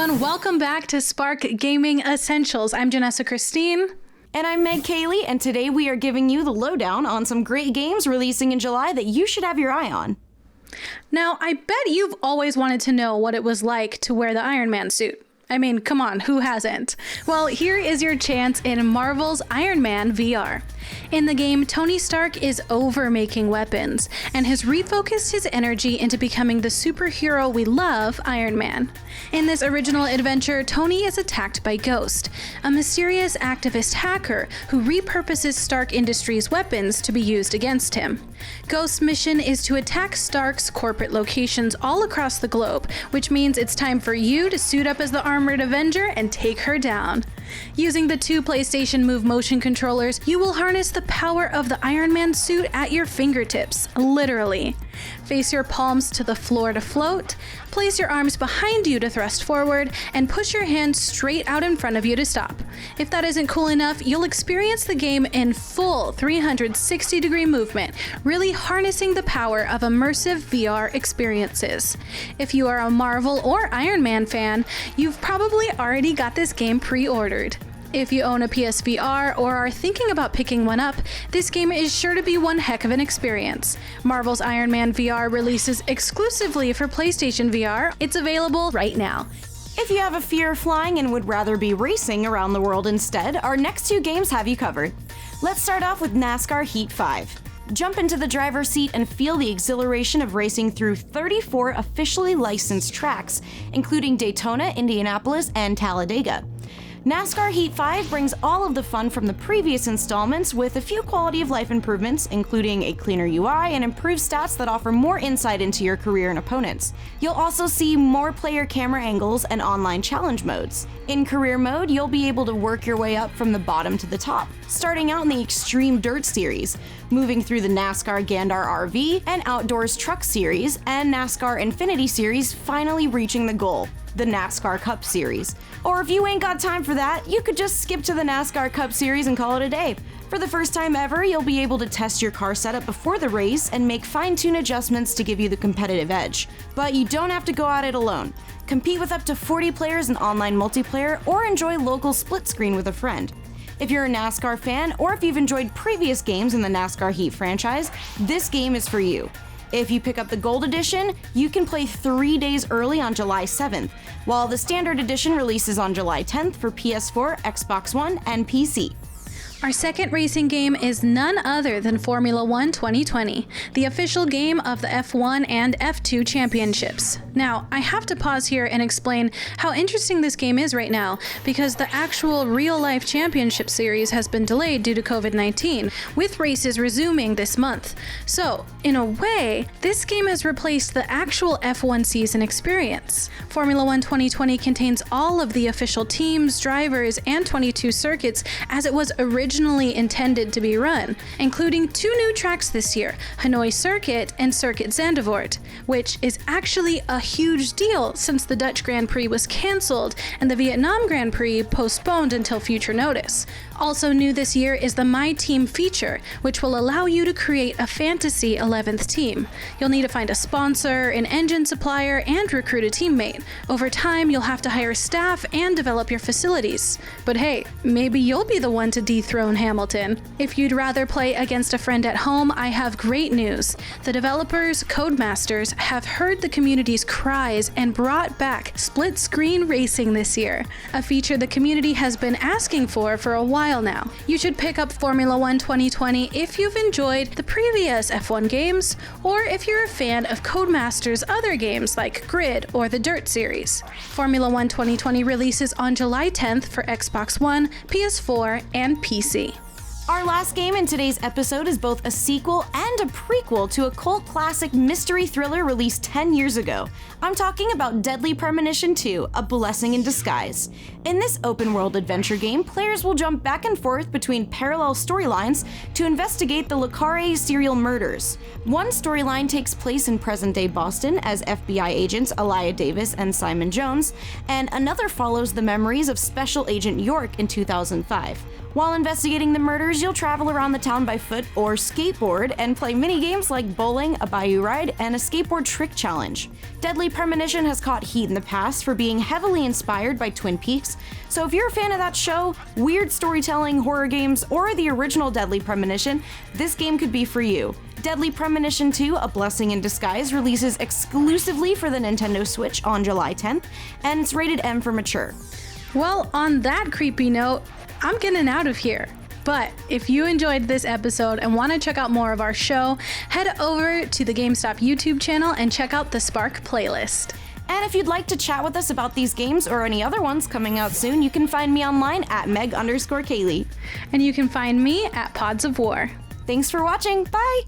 everyone. Welcome back to Spark Gaming Essentials. I'm Janessa Christine. And I'm Meg KAYLEE, and today we are giving you the lowdown on some great games releasing in July that you should have your eye on. Now, I bet you've always wanted to know what it was like to wear the Iron Man suit. I mean, come on, who hasn't? Well, here is your chance in Marvel's Iron Man VR. In the game, Tony Stark is over-making weapons and has refocused his energy into becoming the superhero we love, Iron Man. In this original adventure, Tony is attacked by Ghost, a mysterious activist hacker who repurposes Stark Industries' weapons to be used against him. Ghost's mission is to attack Stark's corporate locations all across the globe, which means it's time for you to suit up as the Armored Avenger and take her down. Using the two PlayStation Move motion controllers, you will harness the power of the Iron Man suit at your fingertips, literally. Face your palms to the floor to float, place your arms behind you to thrust forward, and push your hands straight out in front of you to stop. If that isn't cool enough, you'll experience the game in full 360-degree movement, really harnessing the power of immersive VR experiences. If you are a Marvel or Iron Man fan, you've probably already got this game pre-ordered. If you own a PSVR or are thinking about picking one up, this game is sure to be one heck of an experience. Marvel's Iron Man VR releases exclusively for PlayStation VR. It's available right now. If you have a fear of flying and would rather be racing around the world instead, our next two games have you covered. Let's start off with NASCAR Heat 5. Jump into the driver's seat and feel the exhilaration of racing through 34 officially licensed tracks, including Daytona, Indianapolis, and Talladega. NASCAR Heat 5 brings all of the fun from the previous installments with a few quality of life improvements, including a cleaner UI and improved stats that offer more insight into your career and opponents. You'll also see more player camera angles and online challenge modes. In career mode, you'll be able to work your way up from the bottom to the top, starting out in the Extreme Dirt series, moving through the NASCAR Gandar RV and Outdoors Truck series, and NASCAR Infinity series, finally reaching the goal, the NASCAR Cup Series. Or if you ain't got time for that, you could just skip to the NASCAR Cup Series and call it a day. For the first time ever, you'll be able to test your car setup before the race and make fine-tune adjustments to give you the competitive edge. But you don't have to go at it alone. Compete with up to 40 players in online multiplayer or enjoy local split screen with a friend. If you're a NASCAR fan or if you've enjoyed previous games in the NASCAR Heat franchise, this game is for you. If you pick up the Gold Edition, you can play 3 days early on July 7th, while the Standard Edition releases on July 10th for PS4, Xbox One, and PC. Our second racing game is none other than Formula One 2020, the official game of the F1 and F2 championships. Now, I have to pause here and explain how interesting this game is right now, because the actual real-life championship series has been delayed due to COVID-19, with races resuming this month. So, in a way, this game has replaced the actual F1 season experience. Formula One 2020 contains all of the official teams, drivers, and 22 circuits as it was originally intended to be run, including 2 new tracks this year, Hanoi Circuit and Circuit Zandvoort, which is actually a huge deal since the Dutch Grand Prix was cancelled and the Vietnam Grand Prix postponed until future notice. Also new this year is the My Team feature, which will allow you to create a fantasy 11th team. You'll need to find a sponsor, an engine supplier, and recruit a teammate. Over time, you'll have to hire staff and develop your facilities. But hey, maybe you'll be the one to dethrone Hamilton. If you'd rather play against a friend at home, I have great news. The developers, Codemasters, have heard the community's cries and brought back split-screen racing this year, a feature the community has been asking for a while now. You should pick up Formula One 2020 if you've enjoyed the previous F1 games, or if you're a fan of Codemasters' other games like Grid or the Dirt series. Formula One 2020 releases on July 10th for Xbox One, PS4, and PC. Our last game in today's episode is both a sequel and a prequel to a cult classic mystery thriller released 10 years ago. I'm talking about Deadly Premonition 2, A Blessing in Disguise. In this open-world adventure game, players will jump back and forth between parallel storylines to investigate the Le Carré serial murders. One storyline takes place in present-day Boston as FBI agents Elia Davis and Simon Jones, and another follows the memories of Special Agent York in 2005. While investigating the murders, you'll travel around the town by foot or skateboard and play mini-games like bowling, a bayou ride, and a skateboard trick challenge. Deadly Premonition has caught heat in the past for being heavily inspired by Twin Peaks, so if you're a fan of that show, weird storytelling, horror games, or the original Deadly Premonition, this game could be for you. Deadly Premonition 2, A Blessing in Disguise, releases exclusively for the Nintendo Switch on July 10th, and it's rated M for mature. Well, on that creepy note, I'm getting out of here. But if you enjoyed this episode and want to check out more of our show, head over to the GameStop YouTube channel and check out the Spark playlist. And if you'd like to chat with us about these games or any other ones coming out soon, you can find me online at Meg _Kaylee. And you can find me at Pods of War. Thanks for watching. Bye!